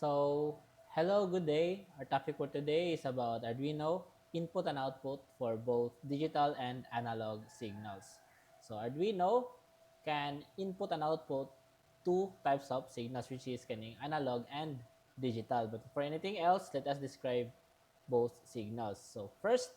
So, hello, good day. Our topic for today is about Arduino input and output for both digital and analog signals. So, Arduino can input and output two types of signals, which is analog and digital. But for anything else, let us describe both signals. So, first,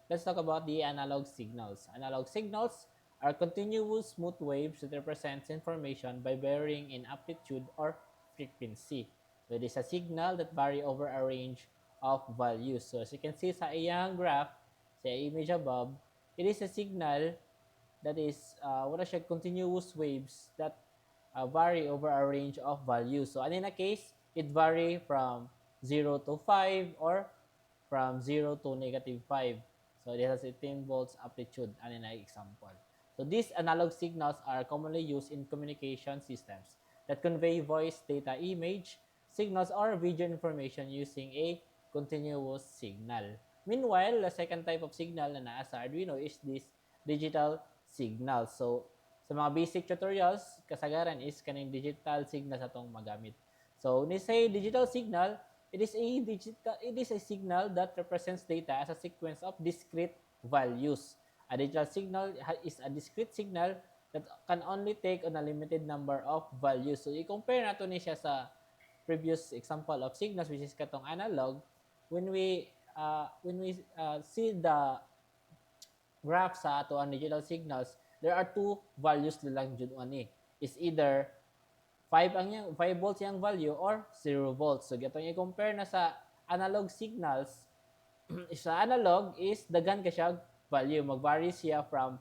let's talk about the analog signals. Analog signals are continuous smooth waves that represents information by varying in amplitude or frequency. So it is a signal that vary over a range of values. So as you can see sa iyang graph, sa image above, it is a signal that is what siya continuous waves that vary over a range of values. So in a case, it vary from 0 to 5 or from 0 to negative 5. So it has a 10 volts amplitude and an example. So these analog signals are commonly used in communication systems that convey voice, data, image, signals, or video information using a continuous signal. Meanwhile, the second type of signal na naa sa Arduino is this digital signal. So, sa mga basic tutorials, kasagaran is kaning digital signal sa itong magamit. So, when we say digital signal, it is a signal that represents data as a sequence of discrete values. A digital signal is a discrete signal that can only take on a limited number of values. So, i-compare nato ni siya sa previous example of signals, which is katong analog. When we see the graph sa ato ang digital signals, there are two values lang jud ani. Is either 5 volts yang value or 0 volts. So gatong i-compare na sa analog signals, sa analog is daghan ka siya value, mag-vary siya from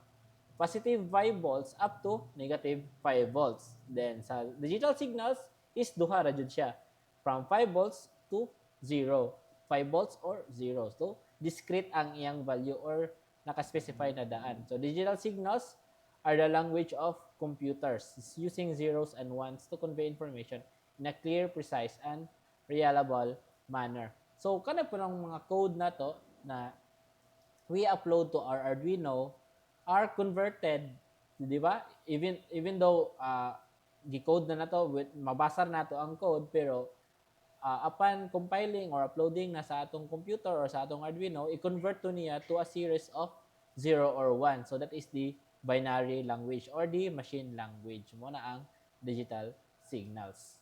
positive 5 volts up to negative 5 volts. Then sa digital signals is duha ra jud siya, from 5 volts to 0, 5 volts or 0. So discrete ang iyang value or naka-specify na daan. So digital signals are the language of computers, using zeros and ones to convey information in a clear, precise, and reliable manner. So kana po ng mga code na to na we upload to our Arduino are converted, di ba? Even though gi-code na to, mabasa na to ang code, pero upon compiling or uploading na sa atong computer or sa atong Arduino, i-convert to niya to a series of 0 or 1. So that is the binary language or the machine language. Mo na ang digital signals.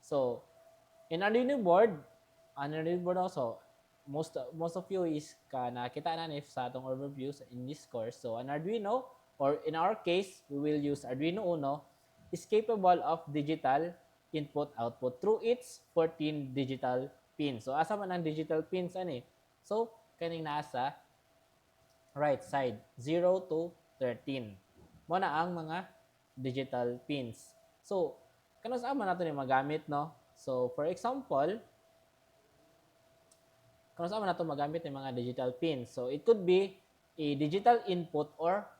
So, in Arduino board also, most of you is nakita na if sa atong overviews in this course. So, an Arduino, or in our case, we will use Arduino Uno, is capable of digital input-output through its 14 digital pins. So, asa man ang digital pins ani? So, kaning nasa right side, 0 to 13. Mo na ang mga digital pins. So, kano sa man nato ni magamit, no? So, for example, kung saan nato magamit ng mga digital pins. So, it could be a digital input or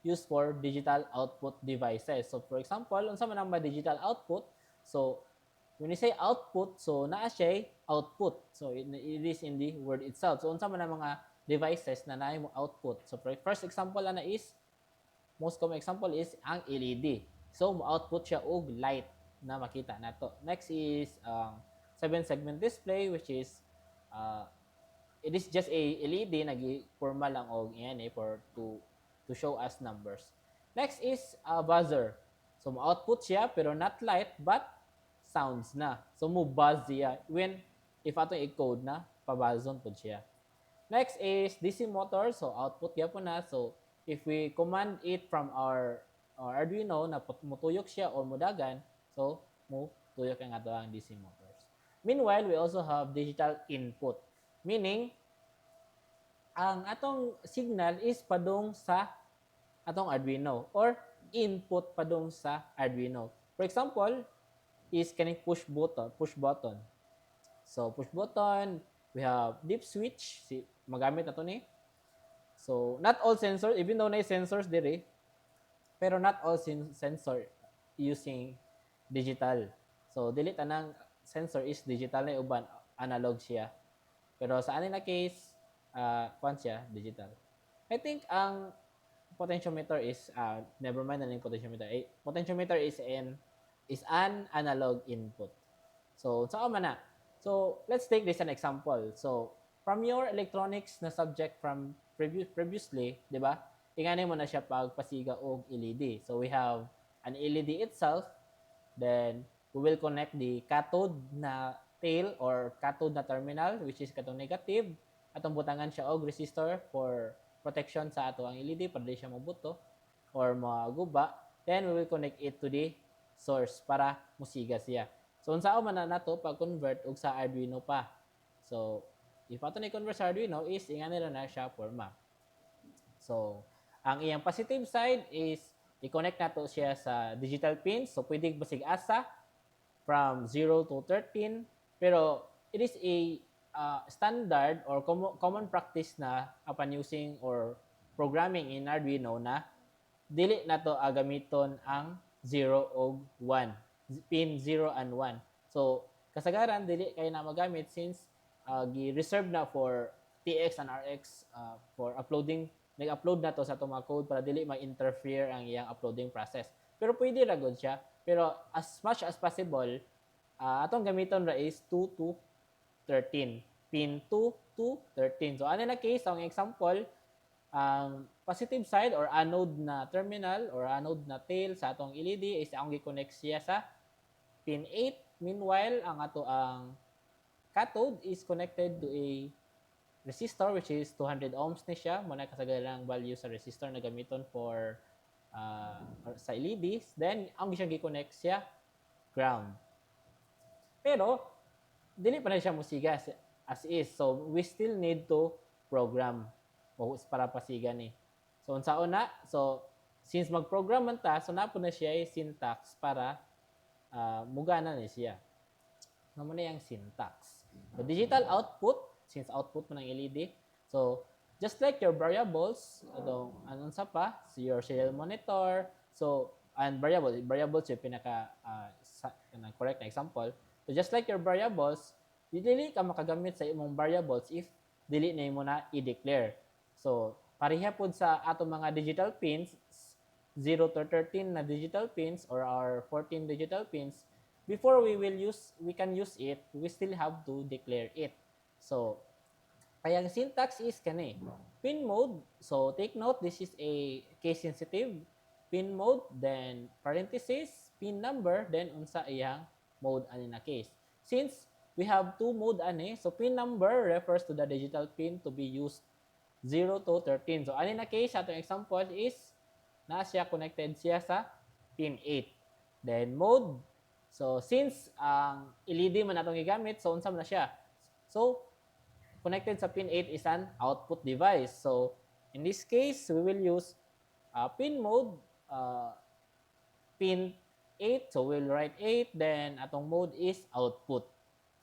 used for digital output devices. So, for example, unsa man ang digital output? So, when you say output, so naa siya output. So, it is in the word itself. So, unsa man ang mga devices na naay mo output. So, first example na is, most common example is ang LED. So, mo-output siya og light na makita nato. Next is 7-segment display, which is it is just a LED nagi-forma lang og iyan for to show us numbers. Next is a buzzer. So mo-output siya pero not light but sounds na. So mo buzz siya when if atong i-code na pabazon pud siya. Next is DC motor. So output gyapon na. So if we command it from our Arduino na mutuyok siya or mudagan, so mo tuyok ang ato ang DC motors. Meanwhile, we also have digital input. Meaning, ang atong signal is padung sa atong Arduino or input padung sa Arduino. For example, is kaning push button. So, push button, we have dip switch, magamit na to ni. So, not all sensors, even though na sensors dire, pero not all sensor using digital. So, dili tanang sensor is digital na uban, analog siya. Pero sa anin na case, kwan siya, digital. I think ang potentiometer is, never mind na yung potentiometer. Potentiometer is an analog input. So, saan man na? So, let's take this an example. So, from your electronics na subject from previously, di ba? Ingani mo na siya pagpasiga og LED. So, we have an LED itself. Then, we will connect the cathode na tail or cathode na terminal, which is katong negative. Atong butangan siya og resistor for protection sa ato ang LED para di siya mabuto or maguba. Then, we will connect it to the source para musiga siya. So, unsao man na nato pag-convert og sa Arduino pa. So, if ato na i-convert sa Arduino is ingan nila na siya forma. So, ang iyang positive side is i-connect nato siya sa digital pins. So, pwede basig asa from 0 to 13. Pero, it is a standard or common practice na upon using or programming in Arduino na dili nato gamiton ang 0 o 1. Pin 0 and 1. So, kasagaran, dili kayo na magamit since gi-reserve na for TX and RX for uploading. Nag-upload na to sa itong mga code para dili ma-interfere ang iyang uploading process. Pero pwede ra gud siya. Pero as much as possible, atong gamiton ra is 2 to 13. Pin 2 to 13. So, ano na case, ang example, ang positive side or anode na terminal or anode na tail sa atong LED is ang gi-connect siya sa pin 8. Meanwhile, ang ato ang cathode is connected to a resistor which is 200 ohms ni siya. Muna kasagalang value sa resistor na gamiton for sa LEDs. Then, ang siya gi-connect siya ground. Pero, dili pa na siya musiga as is. So, we still need to program para pasiga ni. So, unsaon na? So, since mag-program man ta, so napo na siya yung syntax para mugana na siya. Naman na yung syntax. So, digital output, since output mo ng LED. So, just like your variables, anong sa pa, so your serial monitor, so, and variables yung pinaka correct na example. So, just like your variables, dili ka makagamit sa imong variables if dili na mo na i-declare. So, pareha po sa atong mga digital pins, 0 to 13 na digital pins or our 14 digital pins, before we can use it, we still have to declare it. So, kaya ang syntax is kani. Pin mode, so take note, this is a case sensitive. Pin mode, then parenthesis, pin number, then unsa iyang mode ani na case. Since we have two mode ani, so pin number refers to the digital pin to be used 0 to 13. So, ani na case, atong example is na siya connected siya sa pin 8. Then, mode. So, since ang LED man atong gigamit, so unsa man na siya? So, connected sa pin 8 is an output device. So, in this case, we will use pin mode, pin 8. So, we'll write 8. Then, atong mode is output.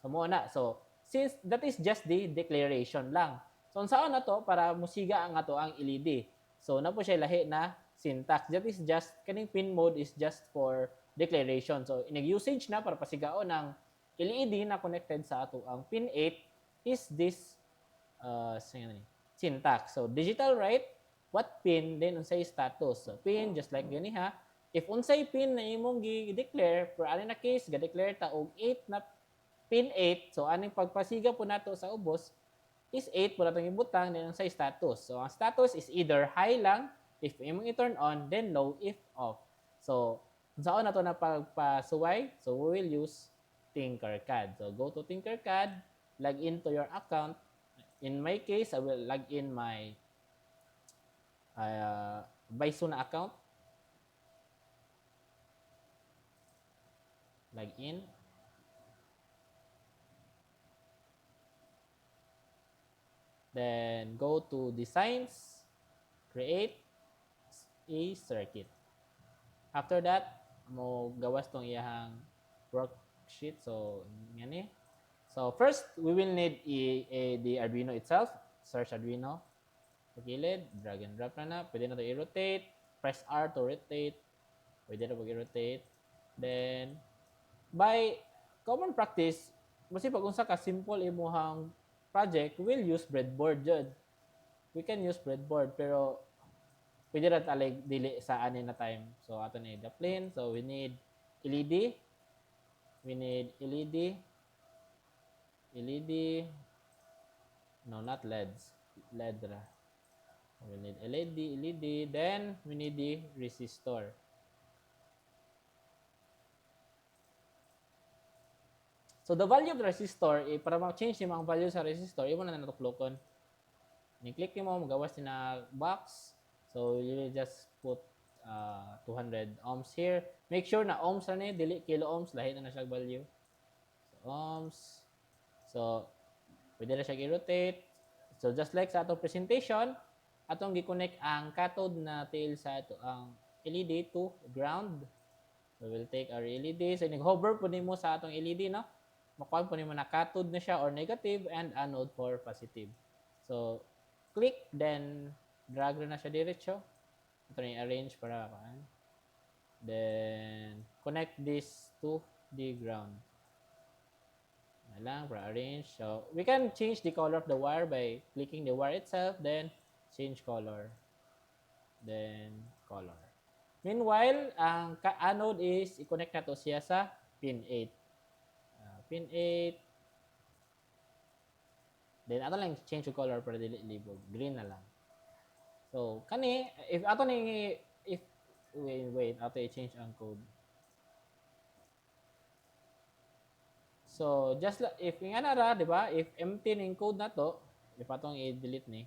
So, muna. So, since that is just the declaration lang. So, saan na to para musiga ang ato ang LED. So, na po siya lahi na syntax. That is just, kaning pin mode is just for declaration. So, inag-usage na para pasigaon ng LED na connected sa ato ang pin 8 is this syntax. So, digital write, what pin, then unsay status. So, pin, just like gani ha. If unsay pin na imong gi-declare, for ano na case, ga-declare ta og 8 na pin 8, so aning pagpasiga po nato sa ubos, is 8 po natong ibutang din ang sa status. So, ang status is either high lang if imong i-turn on, then low if off. So, saan na to na pagpasuway? So, we will use Tinkercad. So, go to Tinkercad, log into your account. In my case, I will log in my Bison account. Log in. Then, go to Designs, create a circuit. After that, mo gawas tong iyahang worksheet. So, yan eh. So, first, we will need the Arduino itself. Search Arduino. Pagilid, drag and drop na. Pwede na ito i-rotate. Press R to rotate. Pwede na pag-i-rotate. Then, by common practice, kasi pag unsa ka simple imuhang project, we'll use breadboard jud. We can use breadboard, pero pwede rin talig dili sa anin na time. So, ato na the plane. So, we need LED. we need LED, LED, no, not LEDs, LED ra. We need LED, LED, then we need the resistor. So the value of the resistor, para ma-change yung mga value sa resistor, imo na natuklokon. Ni-click mo, magawas na box. So you will just put 200 ohms here. Make sure na ohms na ni, dili kilo ohms, lahi na siya value. So ohms. So pwede na siya i-rotate. So just like sa atong presentation, atong gi-connect ang cathode na tail sa ato ang LED to ground. So we'll take our LED. So nag-hover po nimo sa atong LED, no? Makuha po nimo na cathode na siya or negative and anode for positive. So click, then drag na siya diretso. Ito na i-arrange para kaan. Then connect this to the ground. Lang para arrange. So we can change the color of the wire by clicking the wire itself, then change color, then color. Meanwhile, ang anode is i-connect na to siya sa pin 8. Pin 8. Then ato lang change the color para dili libog. Green na lang. So kani if ato ni if wait ato i-change ang code. So just like if nga na ra, di ba? If empty ning code na to, if atong i-delete ni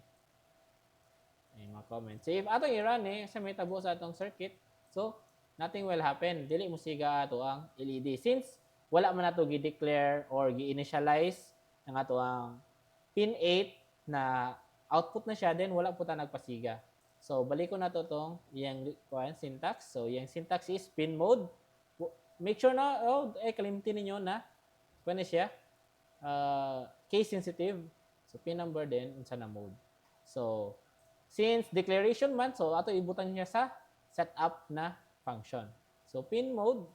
ay mga comments. So if atong i-run ni sa may tabo sa atong circuit, so nothing will happen. Dili mo siga ato ang LED since wala man nato gi-declare or gi-initialize ang ato ang pin 8 na output na siya, then wala po ta nagpasiga. So balik ko na to tong yang syntax. So yang syntax is pin mode. Make sure na kalimtin ninyo na paano siya case sensitive. So pin number din unsa na mode. So since declaration man, so ato ibutan niya sa setup na function. So pin mode,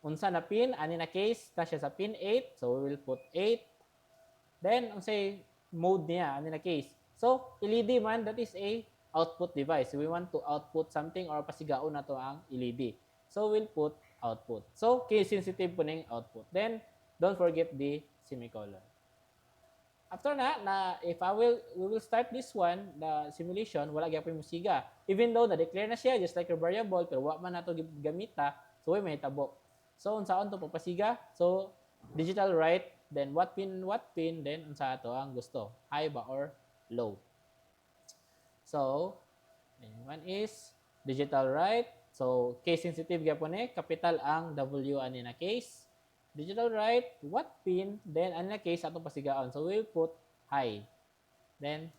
unsa na pin, ani na case, na siya sa pin 8. So we will put 8. Then, unsay mode niya, ani na case. So, LED man, that is a output device. So, we want to output something or pasigaon na to ang LED. So, we'll put output. So, case sensitive po ning output. Then, don't forget the semicolon. After na if we will start this one, the simulation, wala gyapon mo siga. Even though na-declare na siya, just like your variable, pero wa man nato gamita, so may tabo. So, unsaon to papasiga? So, digital write, then what pin, then unsa ato ang gusto, high ba or low. So, one is digital write. So, case sensitive gyapon capital ang W ani na case. Digital write, what pin, then ani na case atong pasigaon. So, we'll put high. Then,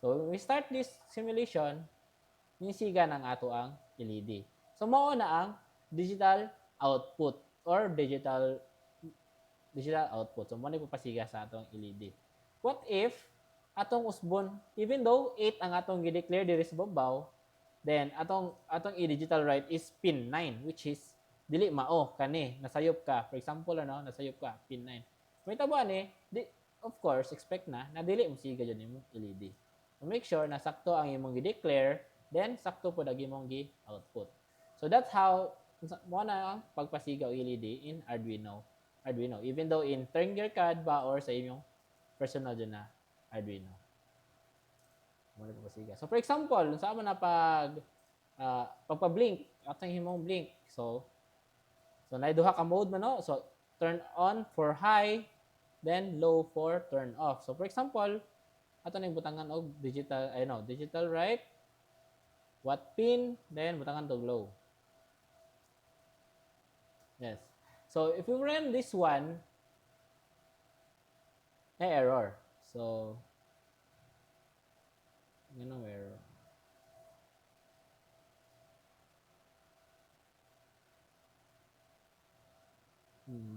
so when we start this simulation, minisiga ng ato ang LED. So, mao na ang digital output or digital output. So, mo na ipapasiga sa atong LED. What if atong usbon, even though 8 ang atong gi-declare diri sa babaw, then atong i-digital write is pin 9, which is dili mao kani, nasayop ka. For example, nasayop ka, pin 9. May tabo of course, expect na dili mo siga dyan yung LED. So, make sure na sakto ang imong gi-declare, then sakto po dagi mong gi-output. So, that's how mo na ang pagpasiga o LED in Arduino. Even though in Turnier CAD ba or sa inyong personal dyan na Arduino. Mo na pagpasiga. So, for example, saan mo na pagpa-blink, atong himong blink. So naiduha ka mode man, no? So, turn on for high, then low for turn off. So, for example, ato na butangan og digital write, what pin, then butangan to low. Yes. So, if we run this one, may error. So, error.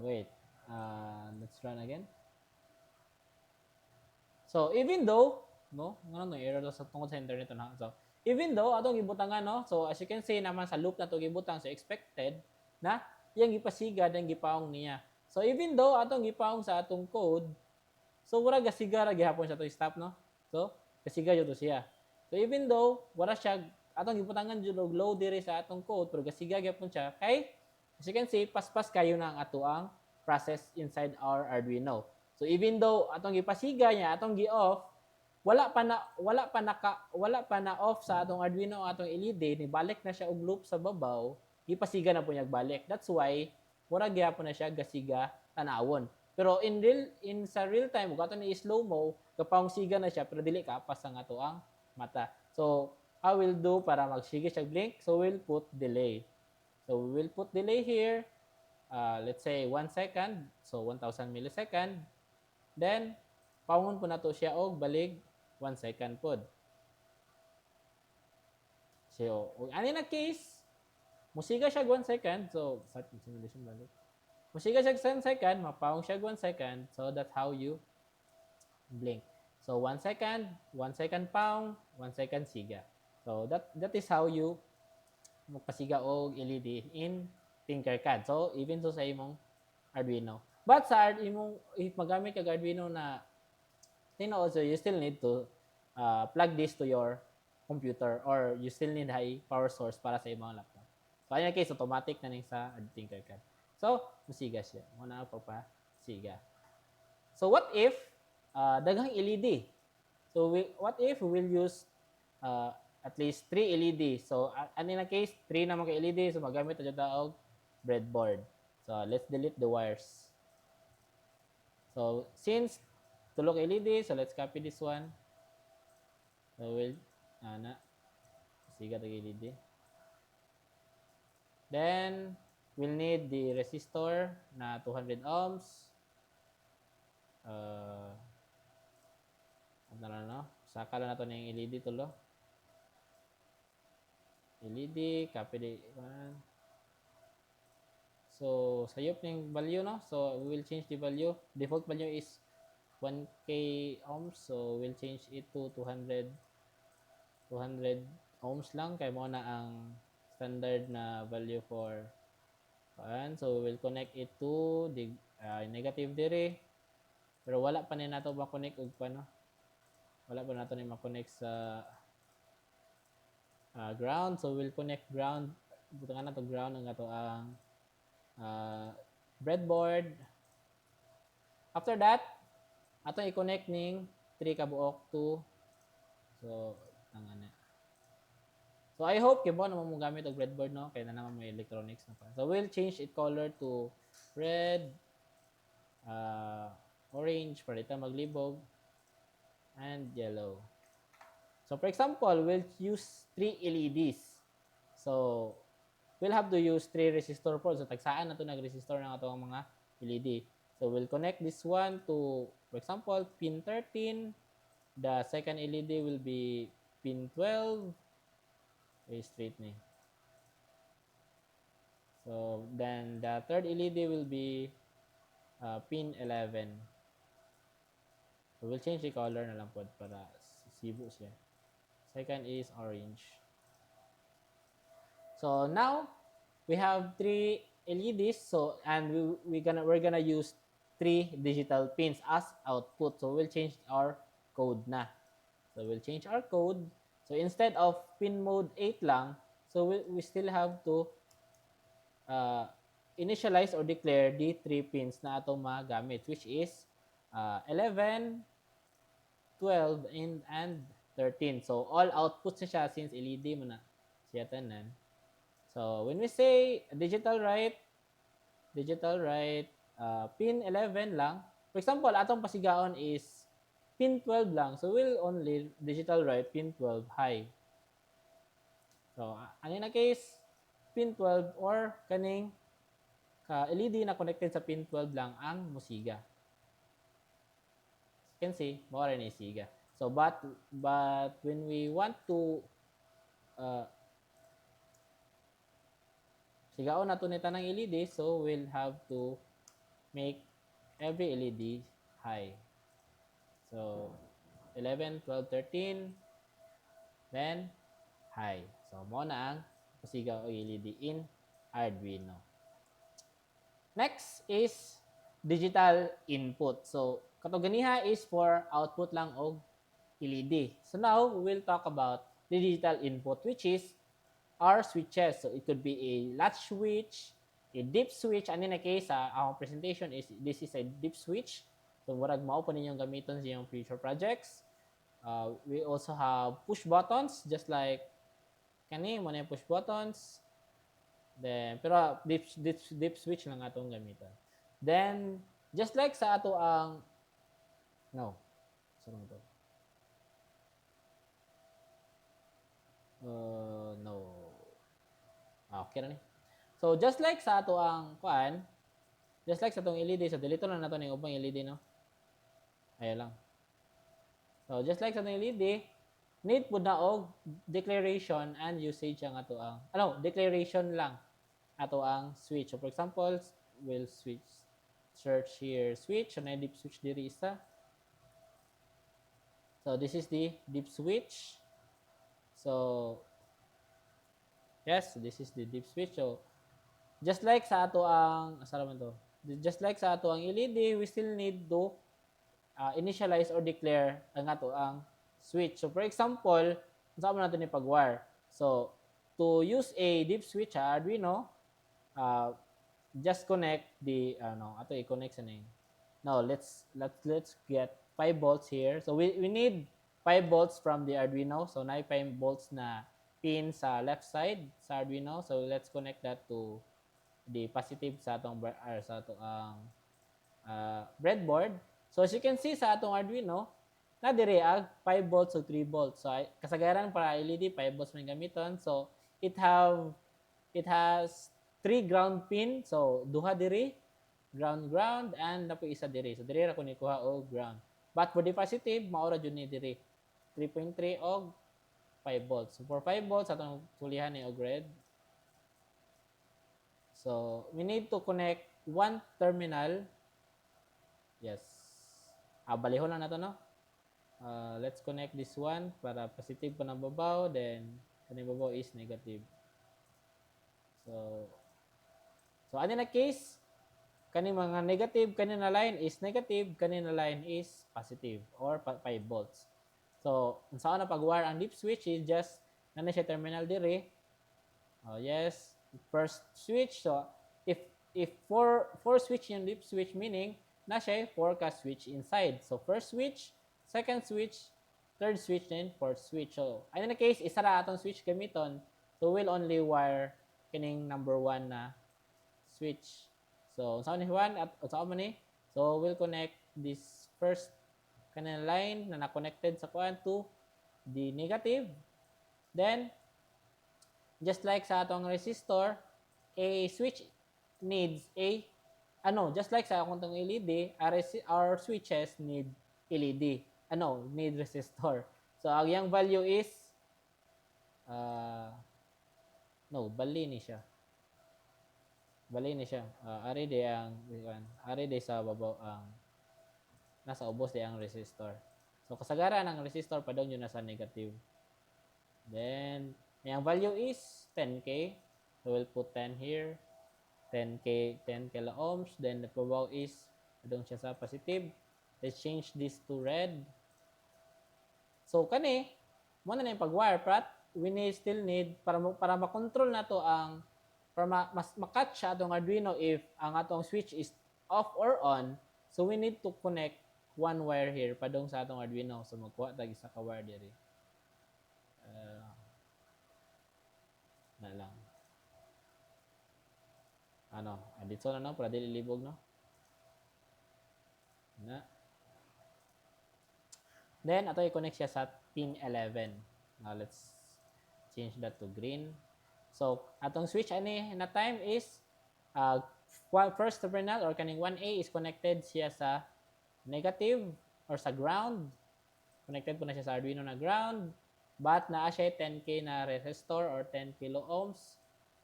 Wait. Let's run again. So, even though, error sa tungkol sa internet na. So, even though atong gibutangan, so as you can see naman sa loop na to gibutang, so expected na yang gipasiga dan gipaong niya. So, even though atong gipaong sa atong code, so wala gasiga ra gihapon sa to stop, no? So, gasiga jud to siya. So, even though wala siya atong gibutangan jud og low diri sa atong code, pero gasiga gyapon siya kay As you can see, paspas kayo na ang atoang process inside our Arduino. So even though atong gipasiga niya, atong gi-off, wala pa na off sa atong Arduino atong LED, ni balik na siya og loop sa babaw, gipasiga na po niya balik. That's why mura gyapon na siya gasiga tanawon. Pero sa real time, kung ato ni slow mo, kapang siga na siya pero dili ka pas ang atoang mata. So how we'll do para magsiga siya blink? So we'll put delay. So we will put delay here. Let's say 1 second. So 1,000 millisecond. Then paungon po nato siya og balig 1 second pod. So ani na case, musiga siya 1 second. So start simulation balik. Musiga siya 1 second, mapaong siya 1 second. So that's how you blink. So 1 second, 1 second pound, 1 second siga. So that is how you magpasiga og LED in Tinkercad. So even so sa imong Arduino. But sa imong if magamit kag Arduino na also you still need to plug this to your computer or you still need high power source para sa imong laptop. So in case automatic na ning sa Tinkercad. So musiga siya. Muna pa siga. So what if daghang LED? So what if we will use at least 3 LED. So in a case 3 na mga LED, so magamit ta og breadboard. So let's delete the wires. So since tulok LED, so let's copy this one. So we'll siga tag LED. Then we'll need the resistor na 200 ohms. Saka lang nato ning LED tulo. LED, copy the one. So sayop ning value, no? So we will change the value. Default value is 1k ohms, so we'll change it to 200 ohms lang kay mo na ang standard na value for so we will connect it to the negative dire. Pero wala pa ni nato ma-connect og paano. Wala pa nato ni ma-connect sa ground. So we'll connect ground. Butangan na to ground ang ato ang breadboard. After that, ato i-connect ning 3 kabuok to So I hope kibo na mo gamit og breadboard, no, kay na naman may electronics na pa. So we'll change it color to red, orange para ita maglibog, and yellow. So for example, we'll use 3 LEDs. So we'll have to use 3 resistor ports. So tagsaan na to nag-resistor ng ato mga LED. So we'll connect this one to, for example, pin 13. The second LED will be pin 12. Straight ni. So then the third LED will be pin 11. So we'll change the color na lang po para sibo siya. Second is orange. So now we have 3 LEDs. So and we're gonna use 3 digital pins as output. So we'll change our code na. So we'll change our code. So instead of pin mode 8 lang, so we still have to initialize or declare the 3 pins na atong magamit, which is 11, 12, and 13. So all outputs na siya since LED mo na siya tanan. So when we say digital write pin 11 lang. For example, atong pasigaon is pin 12 lang. So we'll only digital write pin 12 high. So ano na case, pin 12 or kaning LED na connected sa pin 12 lang ang musiga. You can see, mo rin isiga. So but when we want to sigaon nato ni tanang LED, so we'll have to make every LED high. So 11, 12, 13, then high. So mo na ang pasigaw og LED in Arduino. Next is digital input. So katong ganiha is for output lang og LED. So now we'll talk about the digital input, which is our switches. So it could be a latch switch, dip switch ani na case sa our presentation is this is a dip switch. So murag mao pa ninyong gamiton sa iyong future projects. We also have push buttons just like kani mo na push buttons. Then pero dip switch lang atong gamiton. Then just like sa ato ang no. Sorry mo to. No. Okay na ni. So just like sa ato ang kuan, just like sa atong LED, so delete lang nato ning ubang LED no. Ayan lang. So just like sa atong LED, need pud na og declaration and usage ang ato ang declaration lang ato ang switch. So for example, we'll search here switch, so na deep switch diri isa. So this is the deep switch. So yes, this is the deep switch. So just like sa ato ang just like sa ato ang LED, we still need to initialize or declare ang ato ang switch. So for example, saan mo natin ipag-wire? So to use a deep switch sa Arduino, just connect the ato i-connect sa name. Now let's get 5 volts here. So we need 5 volts from the Arduino. So na 5 volts na pin sa left side sa Arduino. So let's connect that to the positive sa atong breadboard. So as you can see sa atong Arduino, na dire 5 volts o 3 volts. So kasagaran para LED 5 volts man gamiton. So it has 3 ground pin. So duha diri ground and napo isa diri. So diri ra ko ni kuha og ground. But for the positive, maura jud ni diri 3.3 og 5 volts. So for 5 volts atong tulihan ni og red. So we need to connect one terminal. Yes. Balihon lang nato no. Let's connect this one para positive pa na babaw, then kaning babaw is negative. So ano na case? Kani mga negative, kanina line is negative, kanina line is positive or 5 volts. So, saan na pag-wire ang deep switch is just na siya terminal dire. Yes, first switch. So, if four switch yung deep switch, meaning na siya 4 ka switch inside. So, first switch, second switch, third switch, then fourth switch. So, ano na case, isa ra atong switch gamiton. So, we'll only wire kining number 1 na switch. So, saan ni Juan at saan man ni? So, we'll connect this first kanina line na na-connected sa kuan to the negative. Then, just like sa atong resistor, a switch needs just like sa akong LED, our switches need LED. Need resistor. So, ang yang value is bali ni siya. Ari day sa babaw ang nasa ubos day ang resistor. So kasagaran ang resistor pa daw yun nasa negative. Then yung value is 10k. So we'll put 10 here. 10 kilo ohms. Then the babaw is adong siya sa positive. Let's change this to red. So kani mo na yung pag-wire, but we still need para ma-control na to ang para mas makatch siya atong Arduino if ang atong switch is off or on. So we need to connect one wire here padong sa atong Arduino. So magkuha tag isa ka wire diri. Na lang. Dito na para dili libog no. Na. Then ato i-connect siya sa pin 11. Now let's change that to green. So, atong switch na time is first terminal or kaning 1A is connected siya sa negative or sa ground. Connected po na siya sa Arduino na ground. But naa siya 10k na resistor or 10 kilo ohms.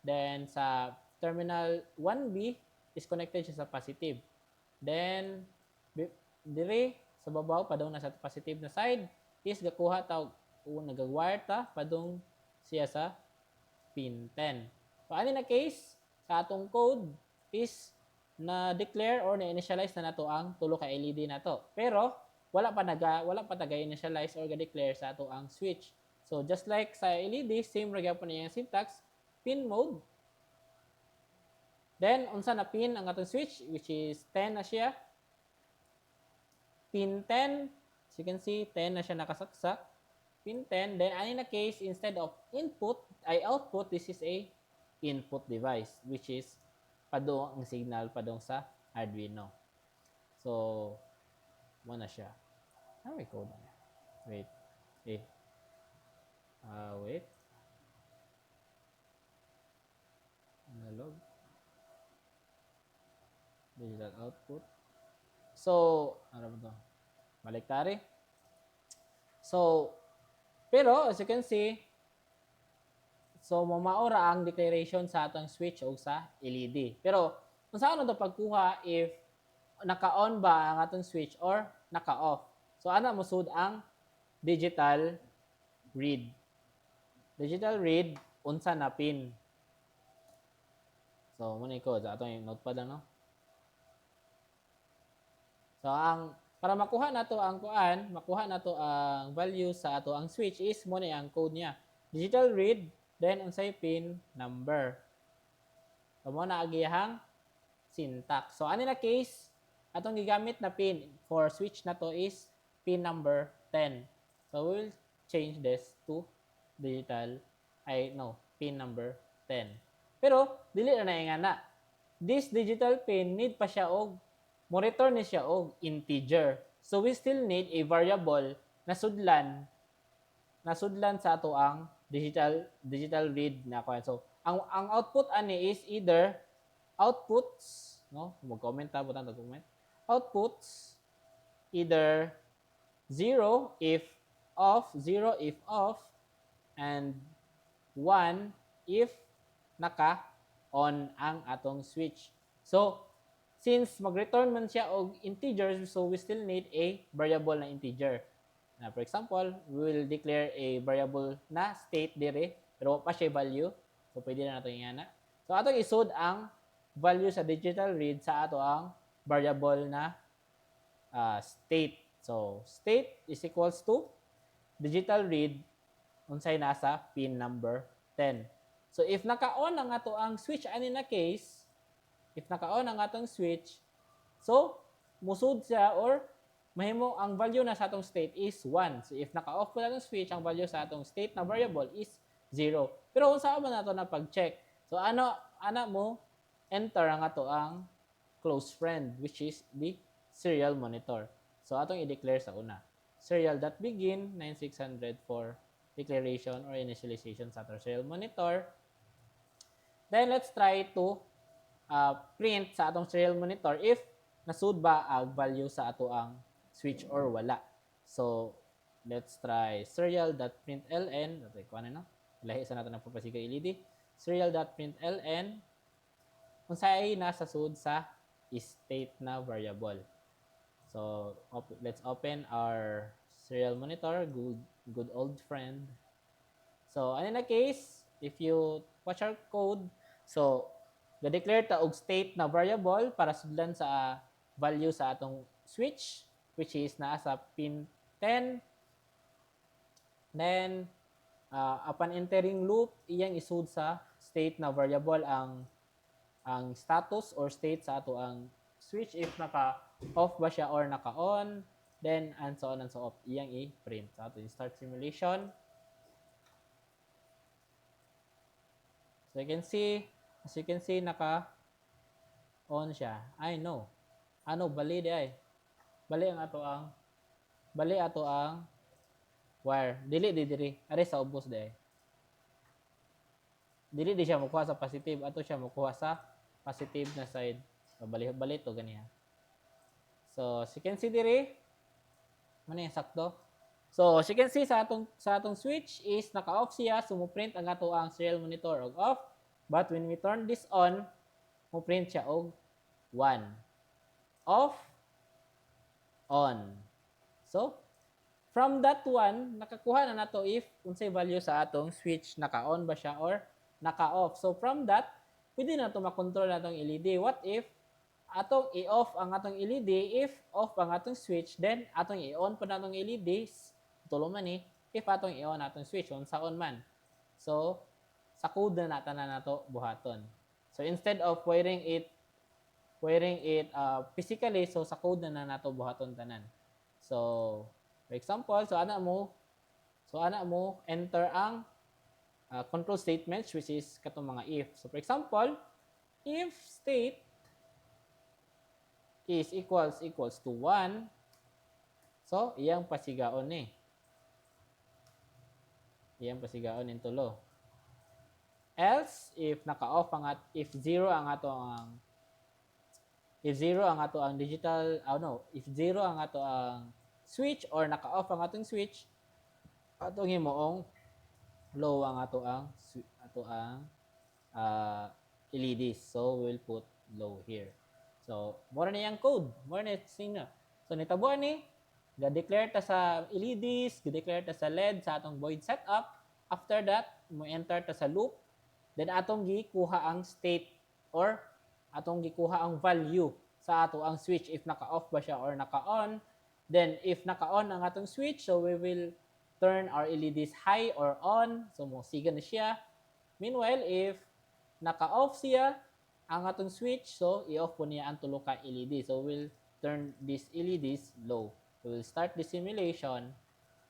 Then sa terminal 1B is connected siya sa positive. Then dire sa babaw padung nasa positive na side is gakuha ta nagag-wire ta padung siya sa pin 10. So, ano na case sa atong code is na-declare or na-initialize na nato ang tulo ka LED na to. Pero, wala pa taga-initialize or ga-declare sa ato ang switch. So, just like sa LED, same ra gyapon niya yung syntax, pin mode. Then unsa na pin ang atong switch, which is 10 na siya. Pin 10, as you can see, 10 na siya nakasaksak. Pin 10, then ani na case, instead of input ay output, this is a input device, which is padung ang signal padung sa Arduino. So, mo na siya. May code na. Wait. Wait. Analog. Digital output. So, ano ba ito? Baliktari. So, pero as you can see, so mamaora ang declaration sa atong switch o sa LED. Pero, kung saan ito pagkuha if naka-on ba ang atong switch or naka-off. So, ana musud ang digital read. Digital read, unsa na pin. So, muna ko, sa atong notepad lang, no? So, para makuha na to ang makuha na to ang value sa ato ang switch is muna ang code niya. Digital read, then unsay pin number. So, muna agihang syntax. So, ano na case, atong gigamit na pin for switch na to is pin number 10. So, we will change this to pin number 10. Pero, dili na nga. This digital pin, need pa siya og mo-return ni siya og integer. So, we still need a variable na sudlan sa ato ang digital read na kuan. So, ang output ani is either outputs, no? Mag-comment ta, butang comment. Outputs either 0 if off, and 1 if naka-on ang atong switch. So, since mag-return man siya og integer, so we still need a variable na integer. Na for example, we will declare a variable na state dire, pero pa siya value. So, pwede na nato ingana. So, atong isud ang value sa digital read sa ato ang variable na state. So, state is equals to digital read unsay nasa pin number 10. So, if naka-on ang ato ang switch ani na case, if naka-on ang atong switch, so, musud siya or mahimo ang value na sa atong state is 1. So, if naka-off po na atong switch, ang value sa atong state na variable is 0. Pero kung saan man nato na pag-check, so, ana mo, enter ang ato ang close friend, which is the serial monitor. So, atong i-declare sa una. Serial.begin 9600 for declaration or initialization sa atong serial monitor. Then, let's try to print sa atong serial monitor if nasud ba ang value sa ato ang switch or wala. So, let's try serial.println. Okay, kuha na, no? Lahi sa natin ang papasiga LED. Serial.println unsay nasa sud sa state na variable. So, let's open our serial monitor, good old friend. So, ano na case, if you watch our code, so, ga-declare ta og state na variable para sudlan sa value sa atong switch, which is naa sa pin 10. Then, upon entering loop, iyang isud sa state na variable ang status or state sa ato ang switch if naka-off ba siya or naka-on. Then, and so on and so off. Iyang i-print. So, ato yung start simulation. So, as you can see, naka-on siya. I know. Bali di ay. Bali ato ang wire. Dili di diri. Ari sa ubos di ay. Dili di siya makuha sa positive. Ato siya makuha sa positive na side. So, bali to ganiya. So, as you can see diri, ano yung sakto? So, as you can see sa atong switch is naka-off siya. So, mo-print ang ato ang serial monitor og off. But when we turn this on, mo-print siya og 1. Off, on. So, from that one, nakakuha na nato if unsay value sa atong switch, naka-on ba siya or naka-off. So, from that, pwede na ito makontrol natong LED. What if atong i-off ang atong LED, if off ang atong switch, then atong i-on pa natong LED, tulong man if atong i-on atong switch, on sa on man. So, sa code na nato buhaton. So, So instead of wiring it physically, so sa code na nato buhaton tanan. So for example, so ana mo enter ang control statements, which is katong mga if. So for example, if state is equals to 1, so iyang pasigaon ni. Iyang pasigaon in tulo. Else, if naka-off if 0 ang ato ang digital, if 0 ang ato ang switch or naka-off ang atong switch, atong himoong low ang ato ang LEDs. So we'll put low here. So more na yang code, more na signal. So nitabuan ni ga-declare ta sa LEDs, ga-declare ta sa LED sa atong void setup. After that, mo enter ta sa loop. Then atong gikuha ang state or atong gikuha ang value sa ato ang switch if naka-off ba siya or naka-on. Then if naka-on ang atong switch, so we will turn our LEDs high or on. So mo siga na siya. Meanwhile, if naka-off siya ang atong switch, so i-off po niya ang tulo ka LED. So we'll turn these LEDs low. So we'll start the simulation.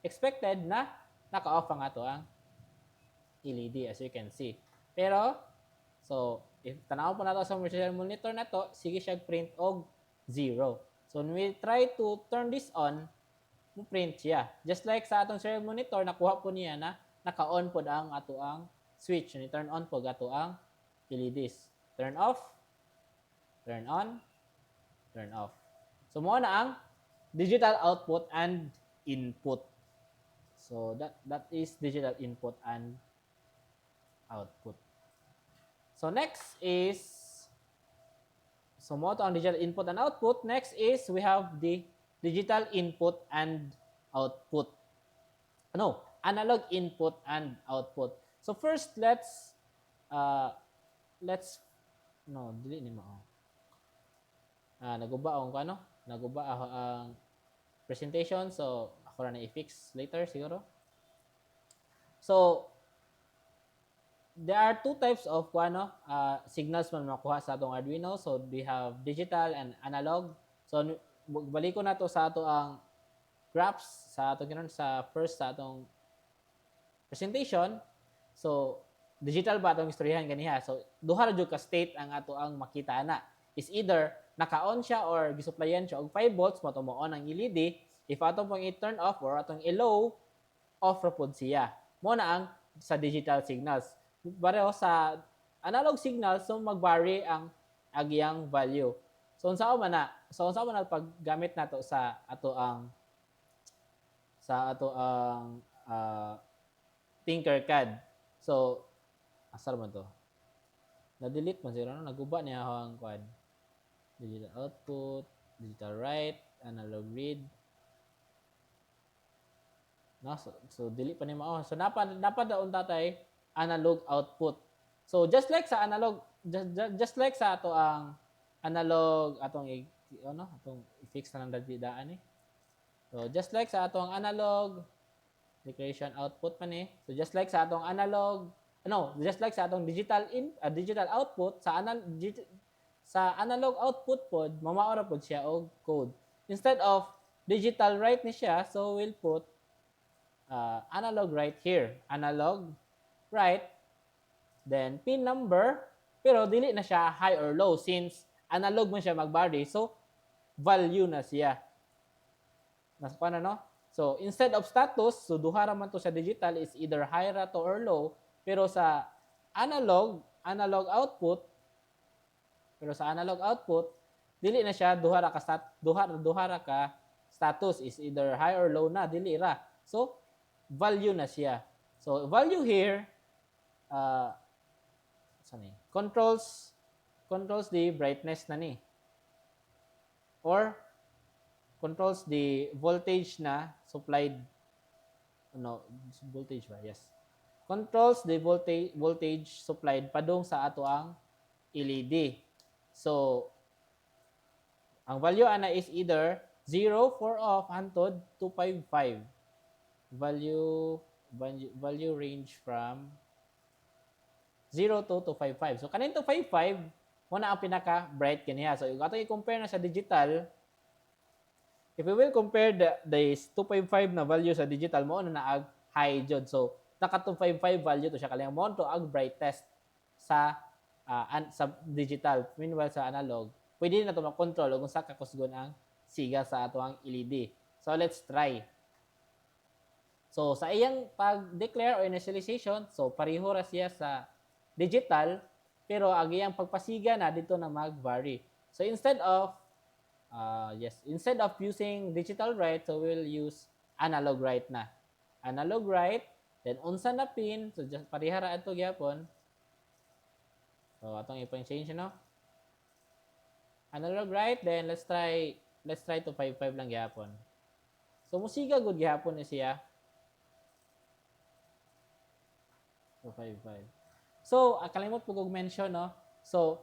Expected na naka-off ang ato ang LED, as you can see. Pero, so, if tanaw po nato sa serial monitor na to, sige siya print og 0. So, when we try to turn this on, print siya. Just like sa atong serial monitor, nakuha po niya na naka-on po ang ato ang switch. Ni turn on po ato ang LEDs. Turn off, turn on, turn off. So, mo na ang digital output and input. So, that is digital input and output. So next is, so mo to ang digital input and output. Next is we have the digital input and output. Analog input and output. So first dili ni mo. Naguba ang presentation, so ako ra na i-fix later siguro. So there are two types of signals man makuha sa atong Arduino. So we have digital and analog. So balik ko na to sa ato ang graphs sa ato sa atong presentation. So digital ba atong istoryahan ganiha. So duha ra jud ka state ang ato ang makita na. Is either naka-on siya or gisupplyan siya og 5 volts mo to mo on ang LED. If atong pang i-turn off or atong i-low, off ra pod siya. Mo na ang sa digital signals. Pareho sa analog signals, so mag-vary ang agiyang value. So unsa man na paggamit nato sa ato ang Tinkercad. So asar man to. Na-delete man sila, naguba niya ang quad. Digital output, digital write, analog read. So delete pa ni mao. So dapat daon tatay analog output. So just like sa analog, just like sa ato ang analog atong i-fix na lang daan eh. So just like sa atong analog declaration output man eh. So just like sa atong analog, just like sa atong digital output sa analog output pod mamaora pod siya og code. Instead of digital write ni siya, so we'll put analog write here. Analog write, then pin number, pero dili na siya high or low since analog man siya mag-vary, so value na siya. Nasapa na, no? So instead of status, so duha ra man to sa digital is either high ra to or low, pero sa analog output, dili na siya duha ra ka status is either high or low na, dili ra. So value na siya. So value here controls the brightness na ni, or controls the voltage na supplied. Voltage ba? Yes. Controls the voltage supplied padung sa ato ang LED. So ang value ana is either 0 for off hantod 255. Value range from 0 to 255. So kanin 255 mo na ang pinaka bright kaniya. So ato i-compare na sa digital. If we will compare the 255 na value sa digital mo na ag high jud. So naka 255 value to siya kalang mo to ag brightest sa sa digital. Meanwhile sa analog, pwede na to ma-control kung sa kakusgon ang siga sa ato ang LED. So let's try. So sa iyang pag-declare or initialization, so pareho ra siya sa digital, pero ang iyang pagpasiga na dito na mag-vary. So instead of using digital write, so we'll use analog write na. Analog write, then unsa na pin, so just pareha ra ato gyapon. So atong i-change no. Analog write, then let's try to 55 lang gyapon. So musiga gud gyapon ni siya. 255. So, kalimot po kong mention, no? So,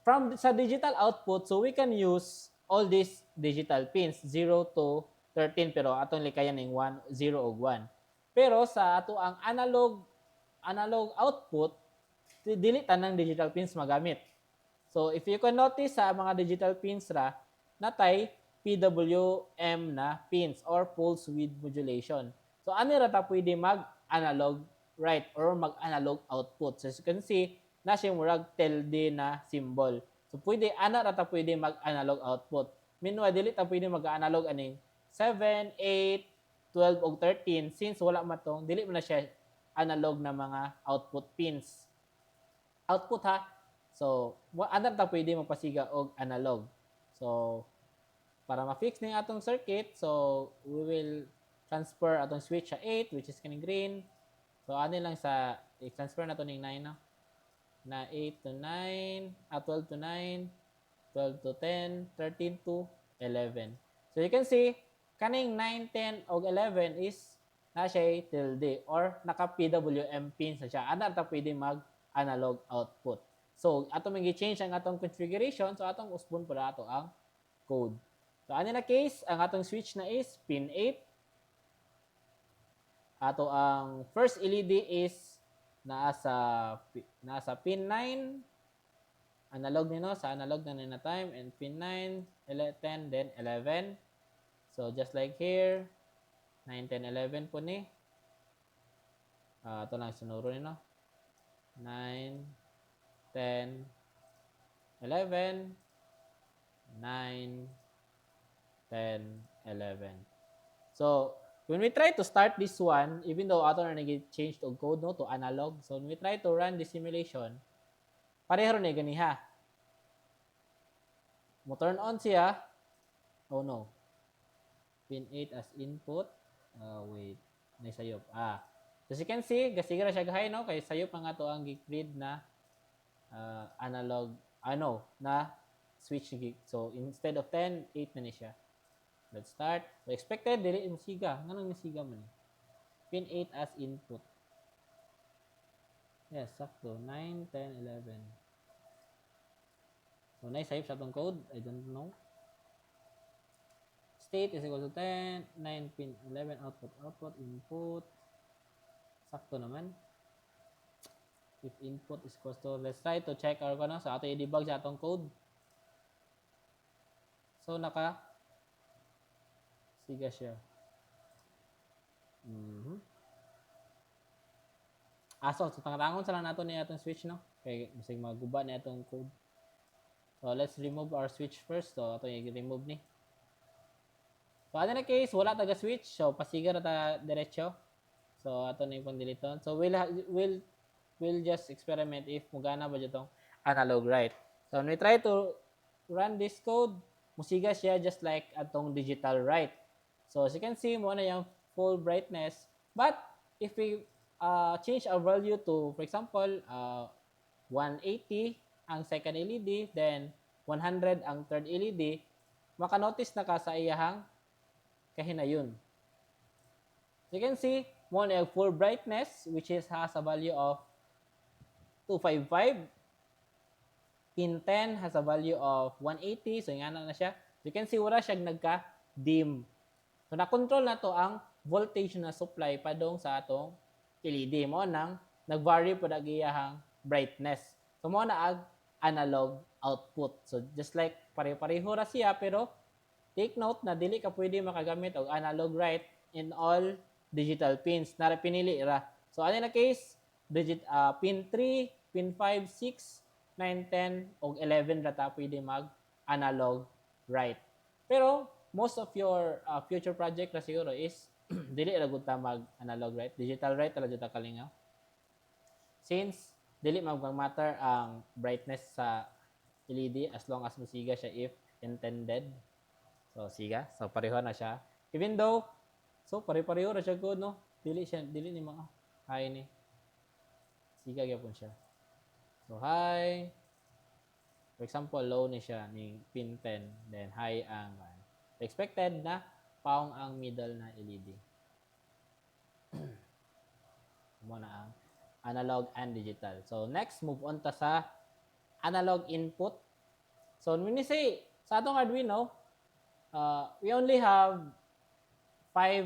from sa digital output, so we can use all these digital pins, 0 to 13, pero atong likayan ng 1, 0 o 1. Pero sa ato ang analog output, dili tanang digital pins magamit. So, if you can notice sa mga digital pins ra, natay PWM na pins or pulse width modulation. So, ano ra ta pwede mag-analog write or mag-analog output. So as you can see, na siya murag TLD na symbol. So pwede, ana rata pwede mag-analog output. Meanwhile, dili ta pwede mag-analog aning 7, 8, 12, o 13 since wala matong, dili mo na siya analog na mga output pins. Output ha. So, ana rata pwede magpasiga og analog. So, para ma-fix ning atong circuit, so we will transfer atong switch sa 8, which is kaning green. So, ano lang sa, i-transfer na to ng 9, no? Na 8 to 9, 12 to 9, 12 to 10, 13 to 11. So, you can see, kaning 9, 10, o 11 is na siya tilde or naka-PWM pin sa siya. Ano ata pwede mag-analog output. So, ato mag-change ang atong configuration. So, atong usbon para ato ang code. So, ano na case, ang atong switch na is pin 8. Ato ang first LED is nasa pin 9, analog nino sa analog na time, and pin 9, 10, then 11. So just like here, 9, 10, 11 po ni. Ito lang sunuro nino. 9, 10, 11, 9, 10, 11. So when we try to start this one, even though ato na nag-change to code no to analog, so when we try to run the simulation, pareho na ganiha. Mo turn on siya. Oh no. Pin 8 as input. Wait. Nay sayop. So as you can see, gasigra siya gahay no kay sayop nga to ang grid na analog na switch gig. So instead of 10, 8 na ni siya. Let's start. So expected dili musiga. Nganong musiga man eh. Pin 8 as input. Yes, sakto. 9, 10, 11. So naisave sa itong code. I don't know. State is equal to 10, 9 pin 11 output input. Sakto naman. If input is equal to, let's try to check our so ato i-debug sa atong code. So siga siya. So tangangon sa lang nato ni atong switch no. Kay bisig maguba ni atong code. So let's remove our switch first. So ato i-remove ni. So ano na case, wala taga switch. So pasiga ra ta diretso. So ato na yung deleton. So we'll just experiment if mugana ba itong analog write. So when we try to run this code, musiga siya just like atong digital write. So as you can see, mo na yung full brightness. But if we change our value to, for example, 180 ang second LED, then 100 ang third LED, makanotice na ka sa iyahang kahinayon. So you can see, mo na yung full brightness, which has a value of 255. Pin 10 has a value of 180. So nga na siya. You can see, wala siya nagka-dim. So, na-control na to ang voltage na supply padong sa atong LED mo nang nag-vary po nagiyahang brightness. So mo na ag analog output. So just like pare-pareho ra siya, pero take note na dili ka pwede makagamit og analog write in all digital pins. Nara pinili ra. So ano na case, pin 3, pin 5, 6, 9, 10 og 11 ra ta pwede mag analog write. Pero most of your future project ra siguro is dili ra gud ta mag analog write, digital write ra jud ta kalingaw. Since dili matter ang brightness sa LED as long as musiga siya if intended. So siga, so pareho na siya. Even though so pare-pareho ra siya good no. Dili ni mga high ni. Siga gyapon siya. So high, for example, low ni siya ni pin 10, then high ang expected na paong ang middle na LED. Mo na ang analog and digital. So next, move on ta sa analog input. So when we say sa atong Arduino, we only have 5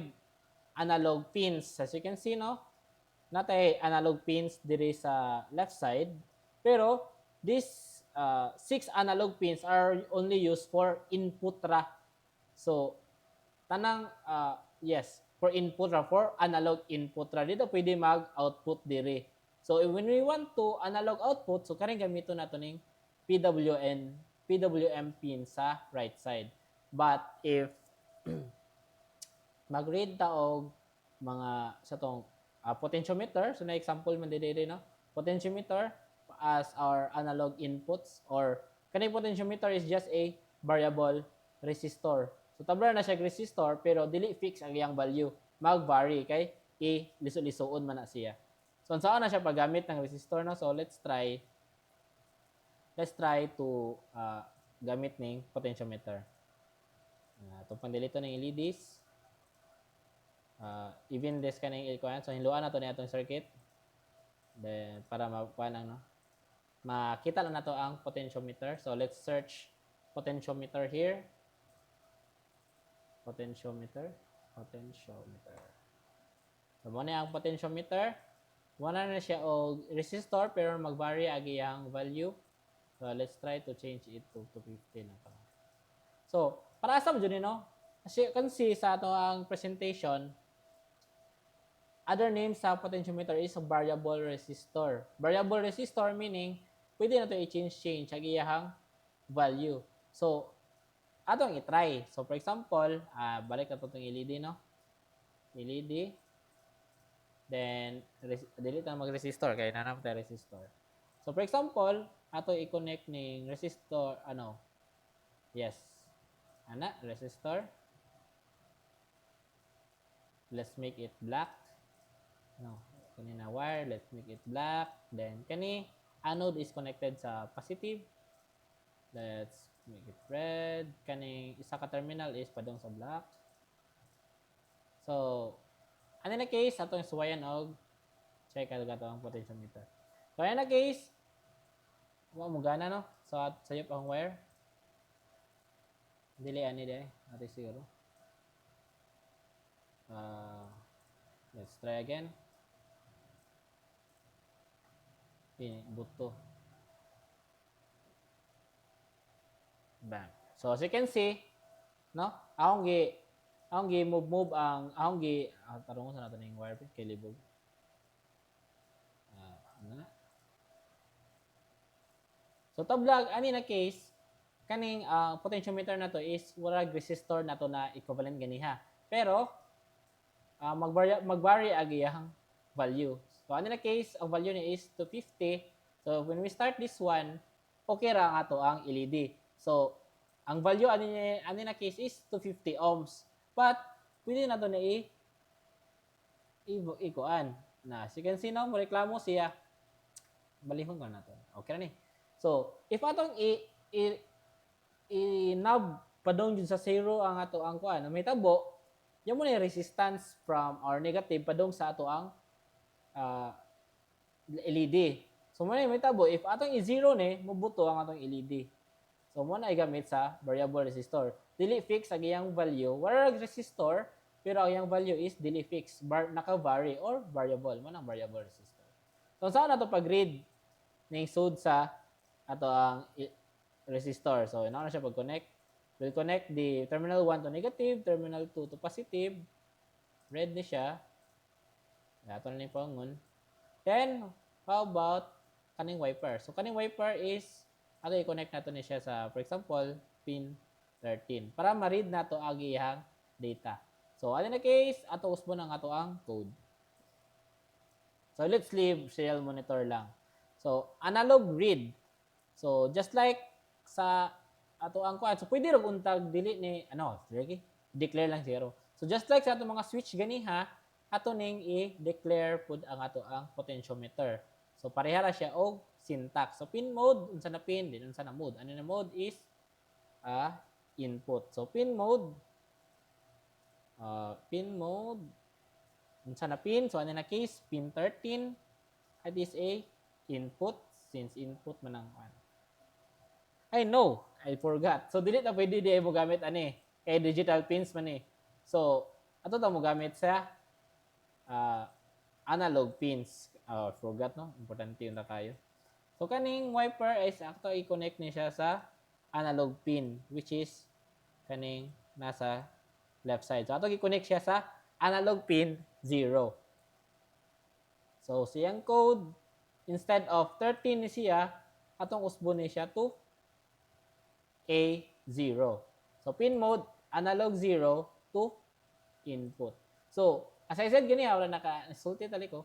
analog pins. As you can see, no? Natay analog pins diri sa left side. Pero these 6 analog pins are only used for input ra. So tanang yes, for input ra, for analog input ra. Dito pwede mag-output diri. So when we want to analog output, so karing gamiton nato ning PWM pin sa right side. But if mag-read ta og mga sa tong potentiometer, so na example man diri no, potentiometer as our analog inputs, or kani potentiometer is just a variable resistor. So tabla na siya resistor pero dili fix ang iyang value, mag-vary kay lisod-lisoon man na siya. So saan na siya paggamit ng resistor no? So let's try to gamit ning potentiometer. Itong pandilito ng LEDs. Even this kaning ilkuan. So hinluan na to niya itong circuit. Then para makita lang na to ang potentiometer. So let's search potentiometer here. Potentiometer. So mo na ang potentiometer. Wala na siya og resistor pero mag-vary agi ang value. So let's try to change it to 250 na to. So para asa mo dyan, no? As you can see sa ato ang presentation, other name sa potentiometer is a variable resistor. Variable resistor meaning, pwede na ito i-change ang iyahang value. So, atong i-try. So, for example, balik na ito itong LED, no? LED. Then, delete na mag-resistor. Kaya nanap tayo resistor. So, for example, ato i-connect ng resistor, yes. Resistor. Let's make it black. No, kanina wire, let's make it black. Then kani anode is connected sa positive. Let's make it red. Kani isa ka terminal is padong sa black. So, ano na case atong suwayan og check ato ang potentiometer. So, ano na case mo gana no. So, sayop ang wire. Dili ani day. Ate siguro. Let's try again. Buto. Bang. So as you can see, no? Akong gi move ang tarong sa nato ning wire kay libog. So tablag ani na case kaning potentiometer na to is wala resistor na to na equivalent ganiha. Pero mag-vary agi ang value. So ano na case, ang value niya is 250. So when we start this one, okay ra nga to ang LED. So ang value ano na case is 250 ohms. But pwede na to na ikuan. Na as you can see now, reklamo siya. Balihon ko na to. Okay na ni. So if atong i-knob padong jud sa zero ang ato ang kuan, may tabo, yung muna yung resistance from or negative padong sa ato ang LED. So muna may tabo, if atong i-zero ni, mubuto ang atong LED. So muna i-gamit sa variable resistor. Dili fix ang iyang value, wala resistor, pero ang iyang value is dili fix, naka-vary or variable. Muna ang variable resistor. So saan na ito pag-read ning sud sa ato ang resistor. So ina na siya pag-connect. We'll connect the terminal 1 to negative, terminal 2 to positive. Red ni siya. Ato na ni pangon. Then how about kaning wiper? So kaning wiper is ato i-connect nato ni siya sa, for example, pin 13 para ma-read nato ang iyang data. So ano na case, ato usbon ang ato ang code. So let's leave serial monitor lang. So analog read. So just like sa ato ang kuan, so pwede ra untag dili ni declare lang 0. So just like sa ato mga switch ganiha, ato ning i-declare pud ang ato ang potentiometer. So pareha ra siya og syntax. So pin mode unsa na pin, din unsa na mode. Ano na mode is input. So pin mode unsa na pin, so ano na case, pin 13 at is a input, since input man ang I forgot. So dili na pwede di mo gamit kay digital pins man So ato ta mo gamit sa analog pins. Forgot no, importante yun na kayo. So kaning wiper is ato i-connect ni siya sa analog pin, which is kaning nasa left side. So ato i-connect siya sa analog pin 0. So siyang code, instead of 13 ni siya, atong usbon ni siya to A0. So pin mode, analog 0 to input. So as I said gani, wala naka-sulti tali ko.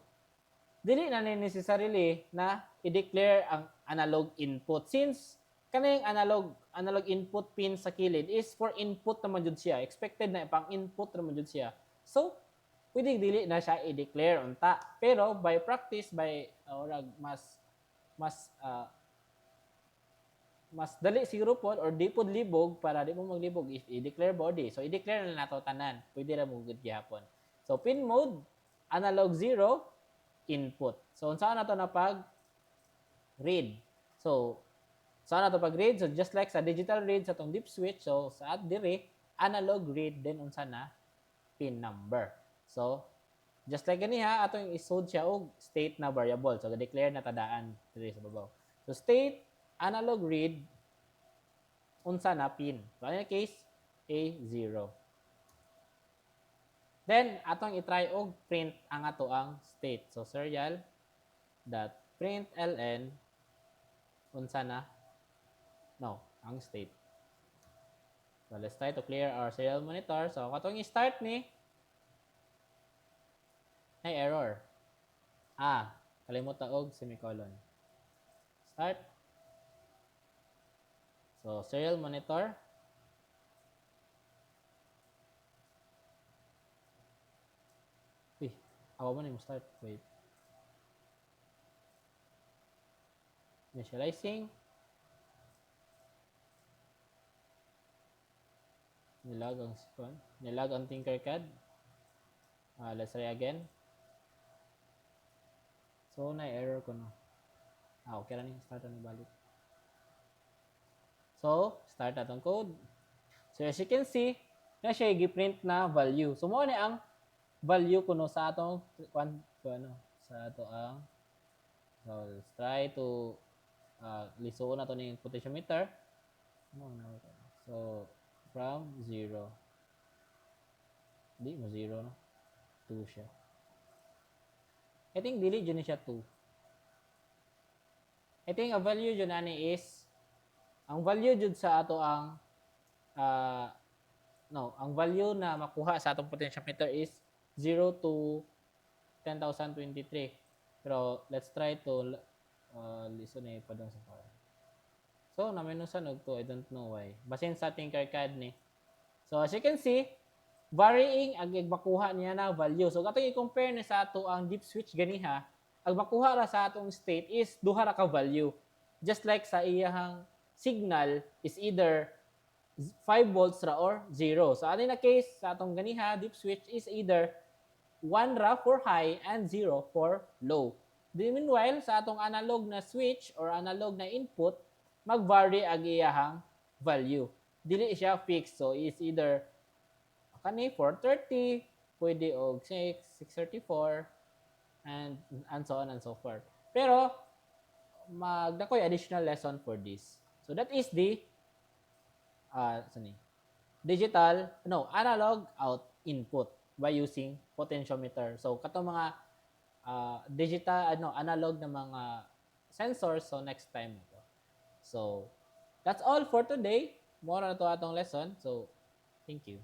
Dili na necessarily na i-declare ang analog input, since kaning analog input pin sa kilid is for input naman jud siya, expected na pang input naman jud siya. So pwede dili na siya i-declare unta, pero by practice, by mas dali siguro po, or di pod libog, para di mo maglibog if i-declare body. So i-declare na nato tanan, pwede ra mo gud gihapon. So pin mode, analog 0, input. So unsa na to na pag read? So saan na to pag read? So just like sa digital read sa tong dip switch, so sa dire analog read, then unsa na pin number. So just like ganiha, atong isod siya og state na variable. So declare na tadaan diri sa babaw. So state analog read unsa na pin. So in case A0. Then atong i-try og print ang ato ang state. So serial dot println unsa na ang state. So let's try to clear our serial monitor. So katong i-start ni ay error. Kalimutan og semicolon. Start. So serial monitor. Awa mo na yung start. Wait. Initializing. Nilag ang Tinkercad. Let's try again. So, na-error ko no. Okay na ni. Start na balik. So, start atong code. So, as you can see, na siya i-print na value. So, mo na ang value kuno sa atong sa ato ang, so let's try to lisuon nato ning potentiometer. So from 0, di mo 0 no, 2 siya. I think dili jud ni siya 2. I think ang value jud ani is ang value jud sa ato ang ang value na makuha sa atong potentiometer is 0 to 10,023. Pero let's try to listen pa dong sa power. So naminusan og 2, I don't know why. Basin sa Tinkercad ni. So as you can see, varying ang makuha niya na value. So katong i-compare ni sa ato ang deep switch ganiha, ang makuha ra sa atong state is duha ra ka value. Just like sa iyang signal is either 5 volts ra or 0. So ano na case sa atong ganiha deep switch is either 1 ra for high and 0 for low. Meanwhile, sa atong analog na switch or analog na input, mag-vary ang iyahang value. Dili siya fixed. So, is either 430, pwede og 634, and so on and so forth. Pero, magdakoy additional lesson for this. So that is the analog out input by using potentiometer. So katong mga analog na mga sensors, so next time na to. So that's all for today. More na to atong lesson. So thank you.